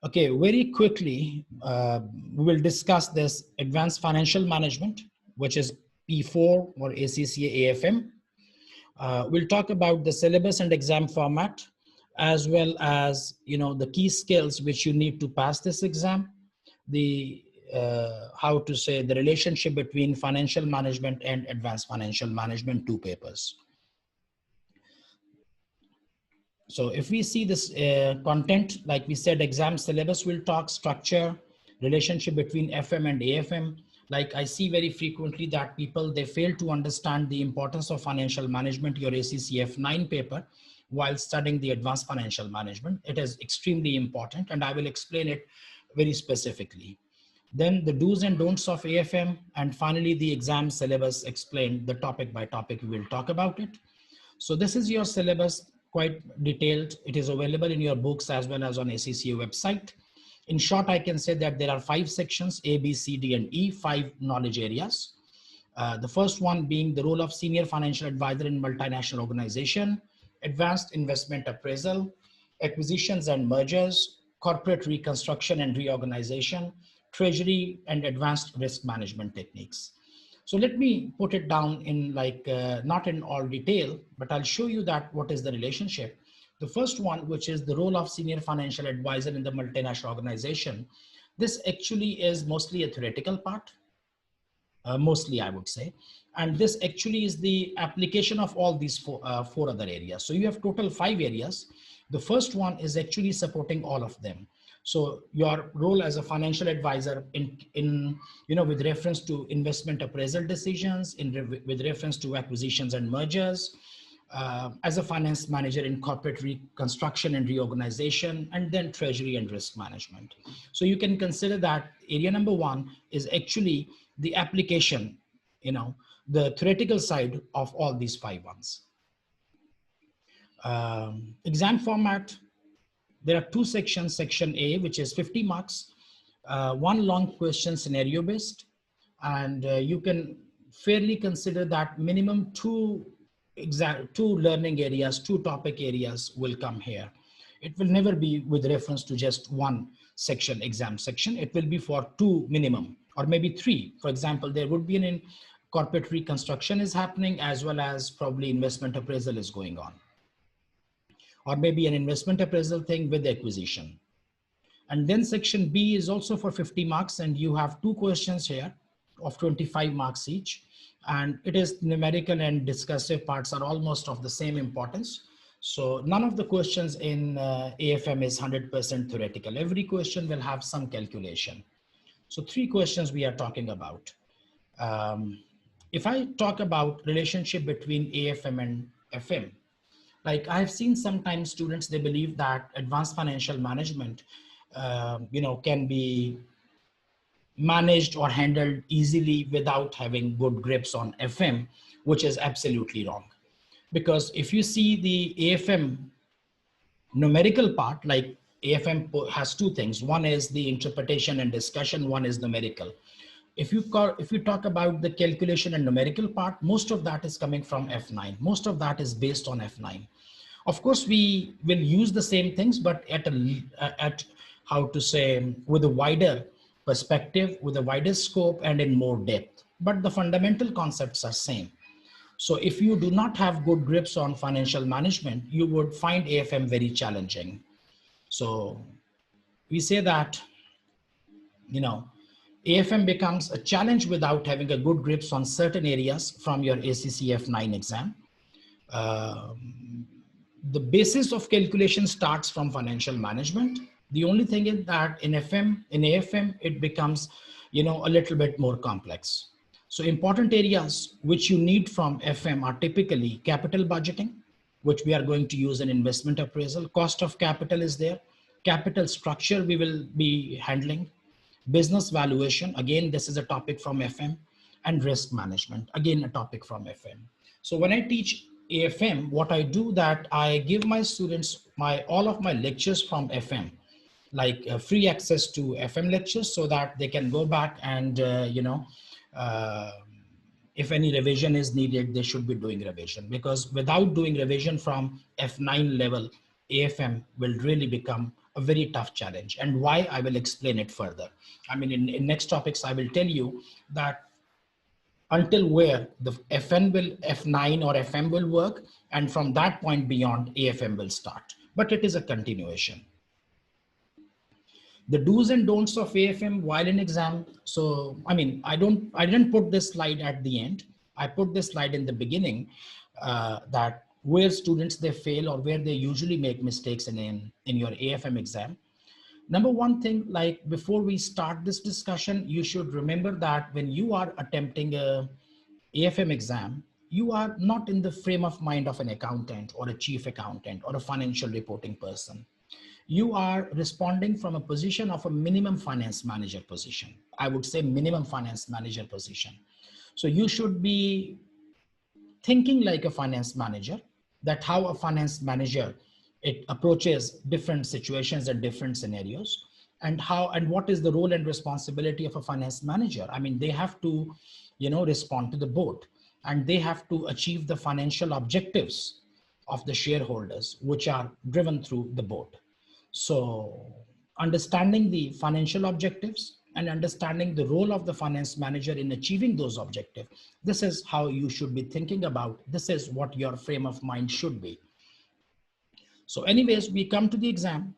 Okay, very quickly, we will discuss this advanced financial management, which is P4 or ACCA AFM. We'll talk about the syllabus and exam format, as well as the key skills which you need to pass this exam. The how to say the relationship between financial management and advanced financial management, two papers. So if we see this content, like we said, exam syllabus, will talk structure, relationship between FM and AFM. Like I see very frequently that people, they fail to understand the importance of financial management, your ACCA F9 paper, while studying the advanced financial management. It is extremely important, and I will explain it very specifically. Then the do's and don'ts of AFM, and finally the exam syllabus explained the topic by topic. We will talk about it. So this is your syllabus, quite detailed. It is available in your books as well as on ACCA website. In short, I can say that there are 5 sections, A, B, C, D, and E, 5 knowledge areas. The first one being the role of senior financial advisor in multinational organization, advanced investment appraisal, acquisitions and mergers, corporate reconstruction and reorganization, treasury, and advanced risk management techniques. So let me put it down in not in all detail, but I'll show you that what is the relationship. The first one, which is the role of senior financial advisor in the multinational organization. This actually is mostly a theoretical part, mostly I would say. And this actually is the application of all these four other areas. So you have total 5 areas. The first one is actually supporting all of them. So your role as a financial advisor with reference to investment appraisal decisions, with reference to acquisitions and mergers, as a finance manager in corporate reconstruction and reorganization, and then treasury and risk management. So you can consider that area number 1 is actually the application, the theoretical side of all these 5 ones. Exam format. There are 2 sections. Section A, which is 50 marks, 1 long question scenario based, and you can fairly consider that minimum 2 learning areas, 2 topic areas will come here. It will never be with reference to just 1 section, exam section. It will be for 2 minimum, or maybe 3. For example, there would be an corporate reconstruction is happening, as well as probably investment appraisal is going on, or maybe an investment appraisal thing with acquisition. And then section B is also for 50 marks, and you have 2 questions here of 25 marks each. And it is numerical and discursive parts are almost of the same importance. So none of the questions in AFM is 100% theoretical. Every question will have some calculation. So 3 questions we are talking about. If I talk about relationship between AFM and FM, like I've seen sometimes students, they believe that advanced financial management, can be managed or handled easily without having good grips on FM, which is absolutely wrong. Because if you see the AFM numerical part, like AFM has 2 things. One is the interpretation and discussion. One is numerical. If you talk about the calculation and numerical part, most of that is coming from F9. Most of that is based on F9. Of course, we will use the same things, but at how to say, with a wider perspective, with a wider scope, and in more depth. But the fundamental concepts are same. So if you do not have good grips on financial management, you would find AFM very challenging. So we say that, AFM becomes a challenge without having a good grips on certain areas from your ACCA F9 exam. The basis of calculation starts from financial management. The only thing is that in AFM, it becomes, a little bit more complex. So important areas which you need from FM are typically capital budgeting, which we are going to use in investment appraisal. Cost of capital is there. Capital structure we will be handling. Business valuation, again, this is a topic from FM. And risk management, again, a topic from FM. So when I teach AFM, what I do that I give my students all of my lectures from FM, like free access to FM lectures, so that they can go back and, if any revision is needed, they should be doing revision, because without doing revision from F9 level, AFM will really become a very tough challenge. And why, I will explain it further. I mean, in next topics, I will tell you that until where the F9 or FM will work, and from that point beyond, AFM will start. But it is a continuation. The do's and don'ts of AFM while in exam. So, I mean, I didn't put this slide at the end. I put this slide in the beginning, that where students they fail or where they usually make mistakes in your AFM exam. Number one thing, like before we start this discussion, you should remember that when you are attempting a AFM exam, you are not in the frame of mind of an accountant or a chief accountant or a financial reporting person. You are responding from a position of a minimum finance manager position. I would say minimum finance manager position. So you should be thinking like a finance manager, that how a finance manager, it approaches different situations and different scenarios, and how and what is the role and responsibility of a finance manager. I mean, they have to, respond to the board, and they have to achieve the financial objectives of the shareholders, which are driven through the board. So understanding the financial objectives and understanding the role of the finance manager in achieving those objectives, this is how you should be thinking about. This is what your frame of mind should be. So anyways, we come to the exam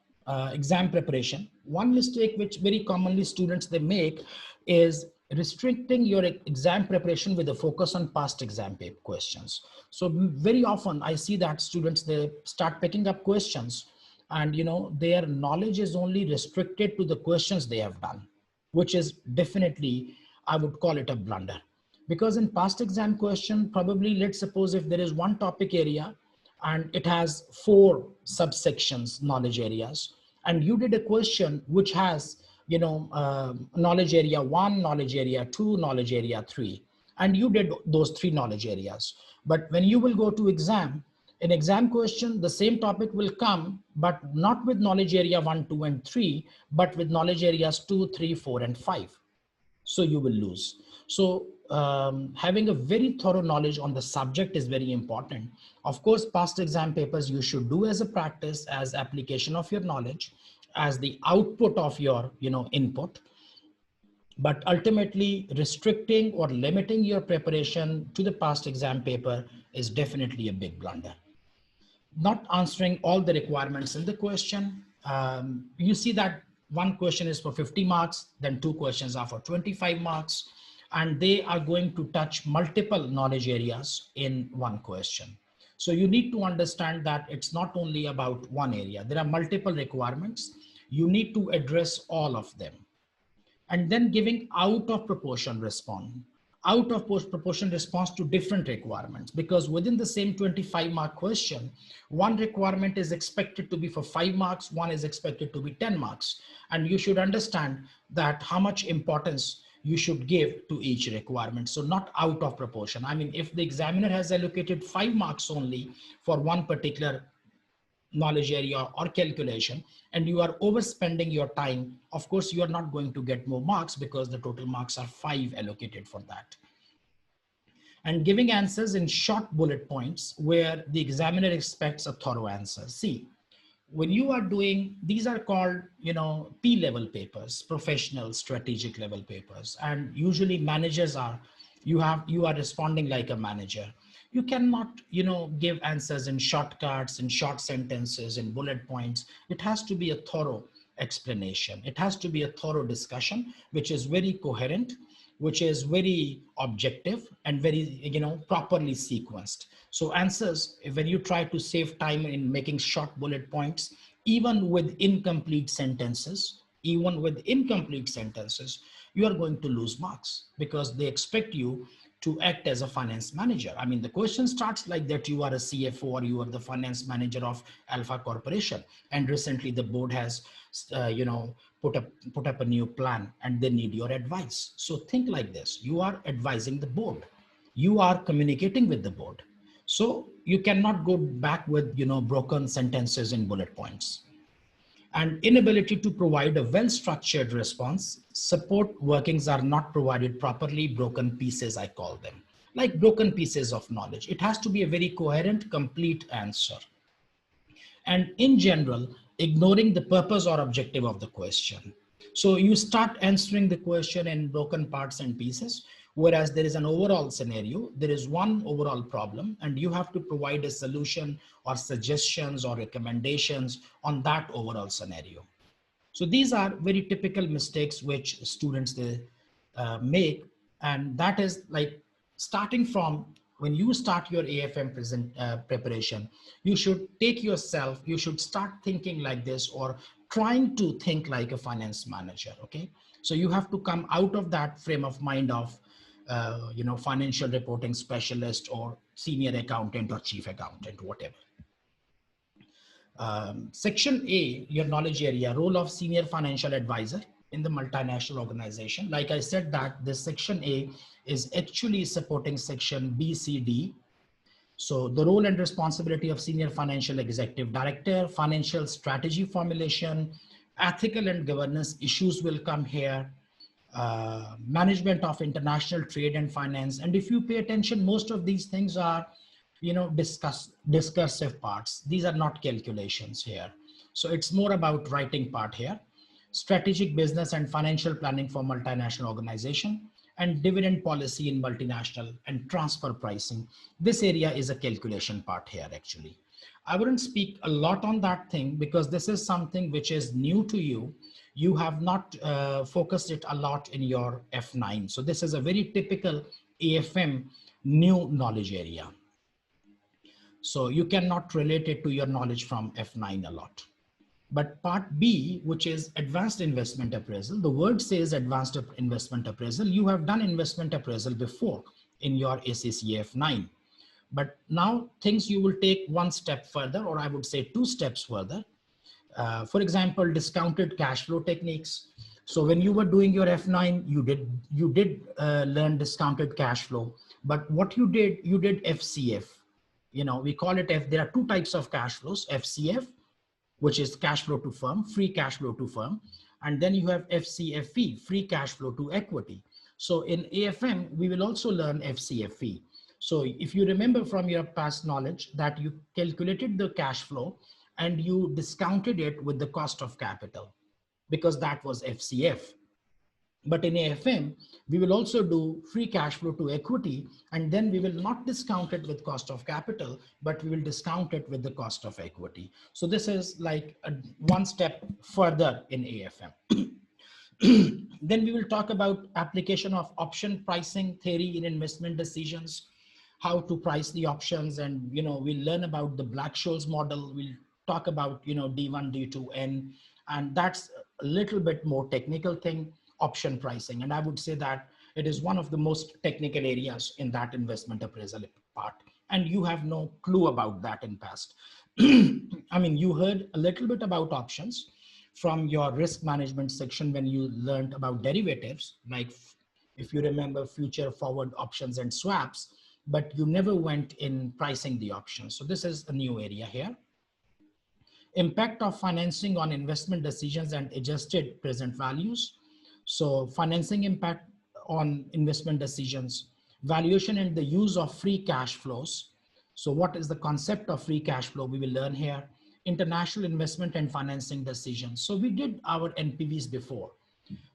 preparation. One mistake which very commonly students they make is restricting your exam preparation with a focus on past exam paper questions. So very often I see that students, they start picking up questions, and their knowledge is only restricted to the questions they have done, which is definitely, I would call it a blunder. Because in past exam question, probably let's suppose if there is one topic area and it has 4 subsections, knowledge areas, and you did a question which has, knowledge area 1, knowledge area 2, knowledge area 3, and you did those 3 knowledge areas. But when you will go to exam, in exam question, the same topic will come, but not with knowledge area 1, 2, and 3, but with knowledge areas 2, 3, 4, and 5. So you will lose. So having a very thorough knowledge on the subject is very important. Of course, past exam papers you should do as a practice, as application of your knowledge, as the output of your input. But ultimately, restricting or limiting your preparation to the past exam paper is definitely a big blunder. Not answering all the requirements in the question. You see that one question is for 50 marks, then 2 questions are for 25 marks, and they are going to touch multiple knowledge areas in one question. So you need to understand that it's not only about one area. There are multiple requirements. You need to address all of them. And then giving out of proportion response. Out of proportion response to different requirements, because within the same 25 mark question, one requirement is expected to be for 5 marks, one is expected to be 10 marks. And you should understand that how much importance you should give to each requirement. So not out of proportion. I mean, if the examiner has allocated 5 marks only for one particular knowledge area or calculation, and you are overspending your time, of course, you are not going to get more marks, because the total marks are 5 allocated for that. And giving answers in short bullet points where the examiner expects a thorough answer. See, when you are doing, these are called, P-level papers, professional strategic level papers. And usually managers are, you are responding like a manager. You cannot, give answers in shortcuts, in short sentences, in bullet points. It has to be a thorough explanation. It has to be a thorough discussion, which is very coherent, which is very objective, and very, properly sequenced. So answers, when you try to save time in making short bullet points, even with incomplete sentences, you are going to lose marks, because they expect you to act as a finance manager. I mean, the question starts like that: you are a CFO or you are the finance manager of Alpha Corporation, and recently the board has, put up a new plan, and they need your advice. So think like this: you are advising the board, you are communicating with the board. So you cannot go back with, broken sentences and bullet points. And inability to provide a well-structured response. Support workings are not provided properly, broken pieces, I call them, like broken pieces of knowledge. It has to be a very coherent, complete answer. And in general, ignoring the purpose or objective of the question. So you start answering the question in broken parts and pieces, whereas there is an overall scenario, there is one overall problem, and you have to provide a solution or suggestions or recommendations on that overall scenario. So these are very typical mistakes which students they make, and that is like starting from when you start your AFM preparation, you should take yourself, you should start thinking like this or trying to think like a finance manager, okay? So you have to come out of that frame of mind of, financial reporting specialist or senior accountant or chief accountant, whatever. Section A, your knowledge area, role of senior financial advisor in the multinational organization. Like I said that this section A is actually supporting section B, C, D. So the role and responsibility of senior financial executive director, financial strategy formulation, ethical and governance issues will come here, management of international trade and finance. And if you pay attention, most of these things are discursive parts. These are not calculations here. So it's more about writing part here. Strategic business and financial planning for multinational organization, and dividend policy in multinational, and transfer pricing. This area is a calculation part here actually. I wouldn't speak a lot on that thing because this is something which is new to you. You have not focused it a lot in your F9. So this is a very typical AFM new knowledge area. So you cannot relate it to your knowledge from F9 a lot. But part B, which is advanced investment appraisal, the word says advanced investment appraisal. You have done investment appraisal before in your ACCA F9. But now things you will take one step further, or I would say two steps further. For example, discounted cash flow techniques. So when you were doing your F9, you did learn discounted cash flow. But what you did FCF. We call it there are two types of cash flows, FCF, which is cash flow to firm, free cash flow to firm. And then you have FCFE, free cash flow to equity. So in AFM, we will also learn FCFE. So if you remember from your past knowledge that you calculated the cash flow and you discounted it with the cost of capital because that was FCF. But in AFM, we will also do free cash flow to equity, and then we will not discount it with cost of capital, but we will discount it with the cost of equity. So this is like one step further in AFM. Then we will talk about application of option pricing theory in investment decisions, how to price the options, and we'll learn about the Black-Scholes model. We'll talk about D1, D2, N, and that's a little bit more technical thing. Option pricing, and I would say that it is one of the most technical areas in that investment appraisal part, and you have no clue about that in past. I mean, you heard a little bit about options from your risk management section when you learned about derivatives, like if you remember future forward options and swaps, but you never went in pricing the options. So this is a new area here. Impact of financing on investment decisions and adjusted present values. So financing impact on investment decisions, valuation and the use of free cash flows. So what is the concept of free cash flow? We will learn here. International investment and financing decisions. So we did our NPVs before,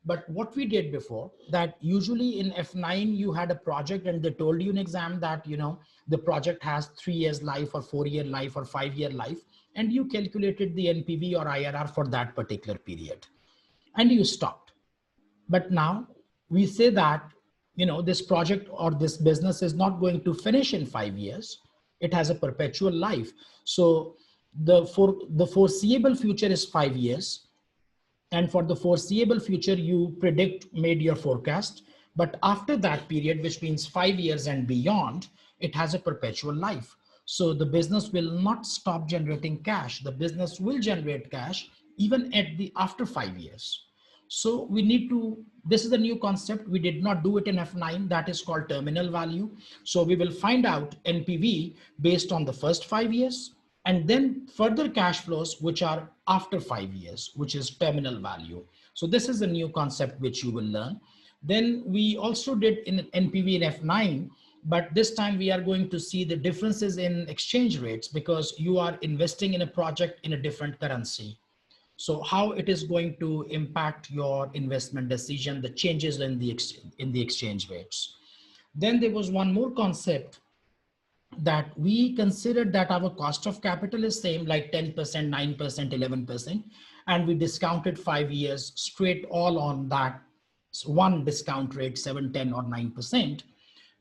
but what we did before that usually in F9, you had a project and they told you in exam that, the project has 3 years life or 4-year life or 5-year life. And you calculated the NPV or IRR for that particular period and you stopped. But now we say that, this project or this business is not going to finish in 5 years. It has a perpetual life. So the foreseeable future is 5 years. And for the foreseeable future, you made your forecast. But after that period, which means 5 years and beyond, it has a perpetual life. So the business will not stop generating cash. The business will generate cash even after 5 years. So we need to, this is a new concept. We did not do it in F9. That is called terminal value. So we will find out NPV based on the first 5 years and then further cash flows, which are after 5 years, which is terminal value. So this is a new concept which you will learn. Then we also did in NPV in F9, but this time we are going to see the differences in exchange rates because you are investing in a project in a different currency. So how it is going to impact your investment decision, the changes in the exchange rates. Then there was one more concept that we considered that our cost of capital is same, like 10%, 9%, 11%, and we discounted 5 years straight all on that one discount rate, 7, 10, or 9%.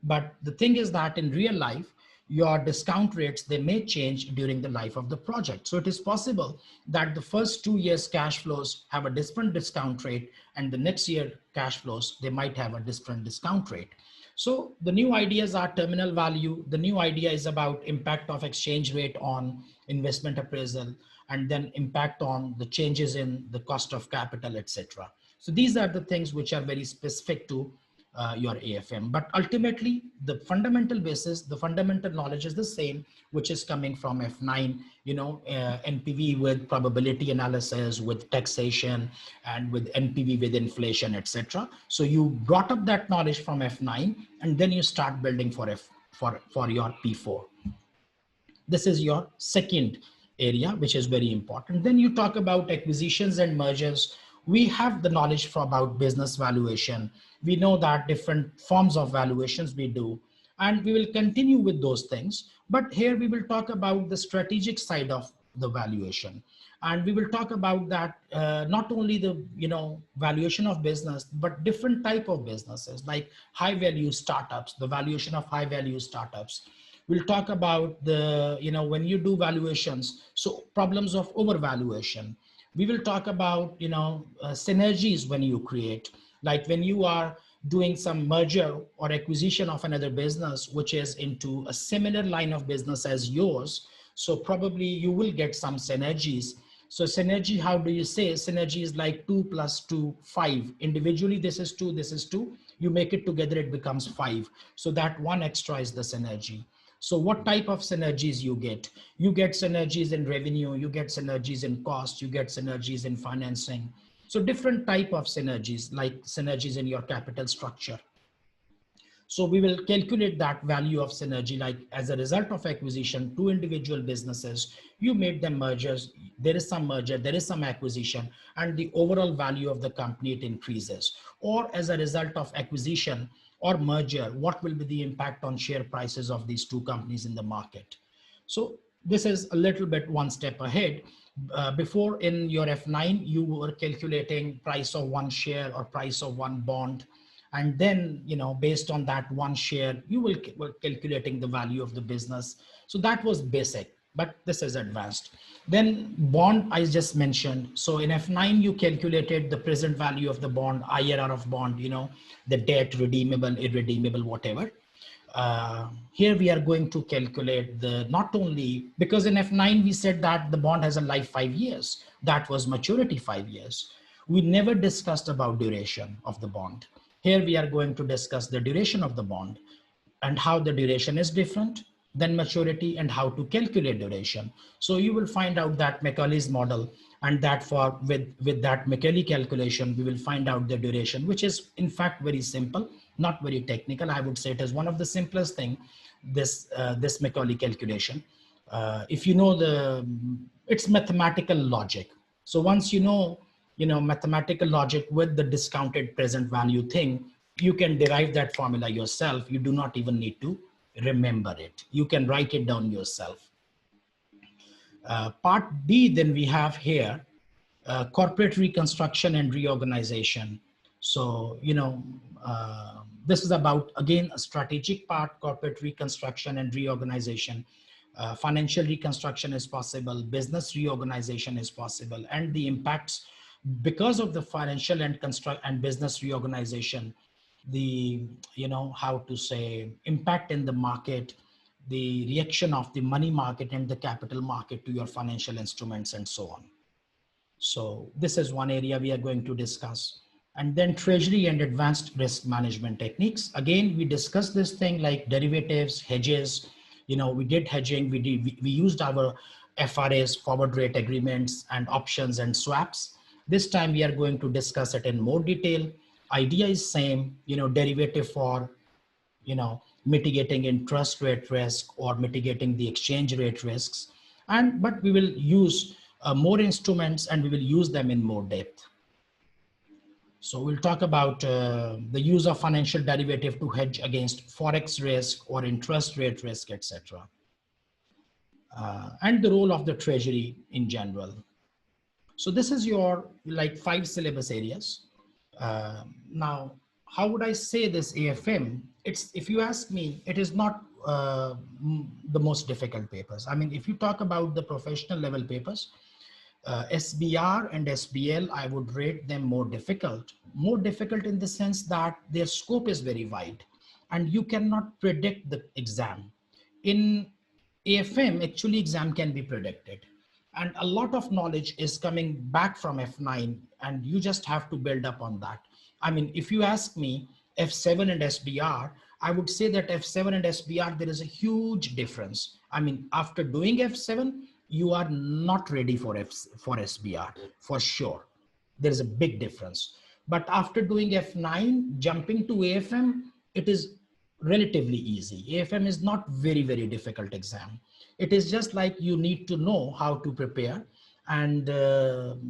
But the thing is that in real life, your discount rates, they may change during the life of the project. So it is possible that the first 2 years cash flows have a different discount rate, and the next year cash flows, they might have a different discount rate. So the new ideas are terminal value. The new idea is about impact of exchange rate on investment appraisal, and then impact on the changes in the cost of capital, etc. So these are the things which are very specific to your AFM. But ultimately, the fundamental basis, the fundamental knowledge is the same, which is coming from F9, NPV with probability analysis, with taxation, and with NPV with inflation, etc. So you brought up that knowledge from F9, and then you start building for your P4. This is your second area, which is very important. Then you talk about acquisitions and mergers. We have the knowledge about business valuation. We know that different forms of valuations we do, and we will continue with those things. But here we will talk about the strategic side of the valuation. And we will talk about that not only the valuation of business, but different type of businesses like high value startups, the valuation of high value startups. We'll talk about the, when you do valuations, so problems of overvaluation. We will talk about, synergies when you create, like when you are doing some merger or acquisition of another business, which is into a similar line of business as yours. So probably you will get some synergies. So synergy, how do you say? Synergy is like 2 plus 2, 5. Individually, this is 2, this is 2. You make it together, it becomes 5. So that one extra is the synergy. So what type of synergies you get? You get synergies in revenue, you get synergies in cost, you get synergies in financing. So different type of synergies, like synergies in your capital structure. So we will calculate that value of synergy, like as a result of acquisition, two individual businesses, you made them mergers, there is some merger, there is some acquisition, and the overall value of the company, it increases. Or as a result of acquisition or merger, what will be the impact on share prices of these two companies in the market? So this is a little bit one step ahead. Before in your F9, you were calculating price of one share or price of one bond. And then, based on that one share, you were calculating the value of the business. So that was basic, but this is advanced. Then bond, I just mentioned. So in F9, you calculated the present value of the bond, IRR of bond, the debt, redeemable, irredeemable, whatever. Here we are going to calculate the, not only, because in F9, we said that the bond has a life 5 years. That was maturity 5 years. We never discussed about duration of the bond. Here we are going to discuss the duration of the bond and how the duration is different than maturity and how to calculate duration. So you will find out that Macaulay's model, and that for with that Macaulay calculation, we will find out the duration, which is in fact very simple, not very technical. I would say it is one of the simplest thing, this Macaulay calculation. If you know it's mathematical logic. So once you know mathematical logic with the discounted present value thing, you can derive that formula yourself. You do not even need to remember it. You can write it down yourself. Part B, then we have here, corporate reconstruction and reorganization. So, this is about, again, a strategic part, corporate reconstruction and reorganization. Financial reconstruction is possible, business reorganization is possible, and the impacts because of the financial and business reorganization, the, how to say, impact in the market, the reaction of the money market and the capital market to your financial instruments and so on. So this is one area we are going to discuss. And then treasury and advanced risk management techniques. Again, we discussed this thing like derivatives, hedges. We did hedging, we used our FRAs, forward rate agreements, and options and swaps. This time we are going to discuss it in more detail. Idea is same, derivative for, mitigating interest rate risk or mitigating the exchange rate risks. But we will use more instruments, and we will use them in more depth. So we'll talk about the use of financial derivative to hedge against forex risk or interest rate risk, etc. And the role of the Treasury in general. So this is your like 5 syllabus areas. Now, how would I say this AFM? It's, if you ask me, it is not the most difficult papers. I mean, if you talk about the professional level papers, SBR and SBL, I would rate them more difficult in the sense that their scope is very wide and you cannot predict the exam. In AFM, actually exam can be predicted, and a lot of knowledge is coming back from F9 and you just have to build up on that. I mean, if you ask me F7 and SBR, I would say that F7 and SBR, there is a huge difference. I mean, after doing F7, you are not ready for SBR, for sure. There is a big difference. But after doing F9, jumping to AFM, it is relatively easy. AFM is not very, very difficult exam. It is just like you need to know how to prepare, and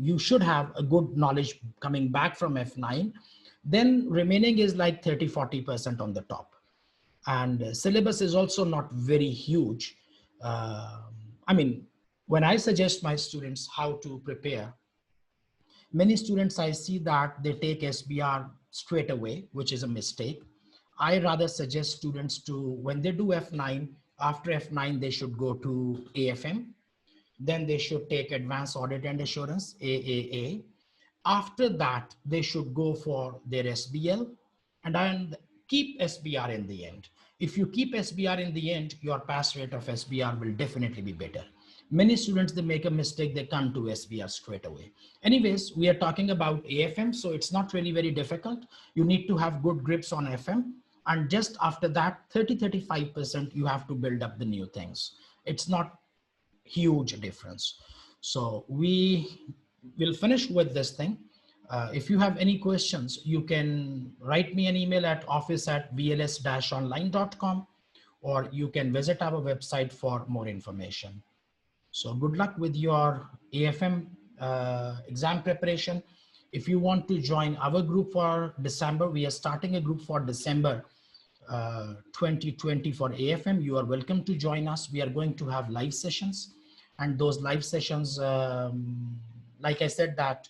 you should have a good knowledge coming back from F9. Then remaining is like 30–40% on the top. And syllabus is also not very huge. I mean, when I suggest my students how to prepare, many students I see that they take SBR straight away, which is a mistake. I rather suggest students to, when they do F9, after F9, they should go to AFM. Then they should take Advanced Audit and Assurance, AAA. After that, they should go for their SBL and then keep SBR in the end. If you keep SBR in the end, your pass rate of SBR will definitely be better. Many students, they make a mistake, they come to SBR straight away. Anyways, we are talking about AFM, so it's not really very difficult. You need to have good grips on FM. And just after that, 30–35%, you have to build up the new things. It's not huge difference. So we will finish with this thing. If you have any questions, you can write me an email at office@vls-online.com, or you can visit our website for more information. So good luck with your AFM exam preparation. If you want to join our group for December, we are starting a group for December 2020 for AFM. You are welcome to join us. We are going to have live sessions, and those live sessions, like I said, that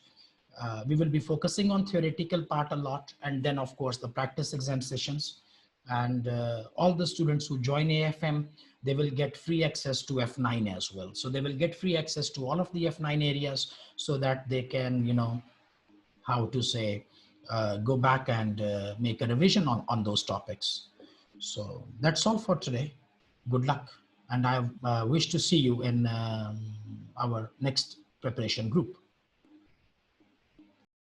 we will be focusing on theoretical part a lot, and then of course the practice exam sessions. And all the students who join AFM, they will get free access to F9 as well. So they will get free access to all of the F9 areas so that they can, you know, how to say, go back and make a revision on those topics. So that's all for today. Good luck. And I wish to see you in our next preparation group.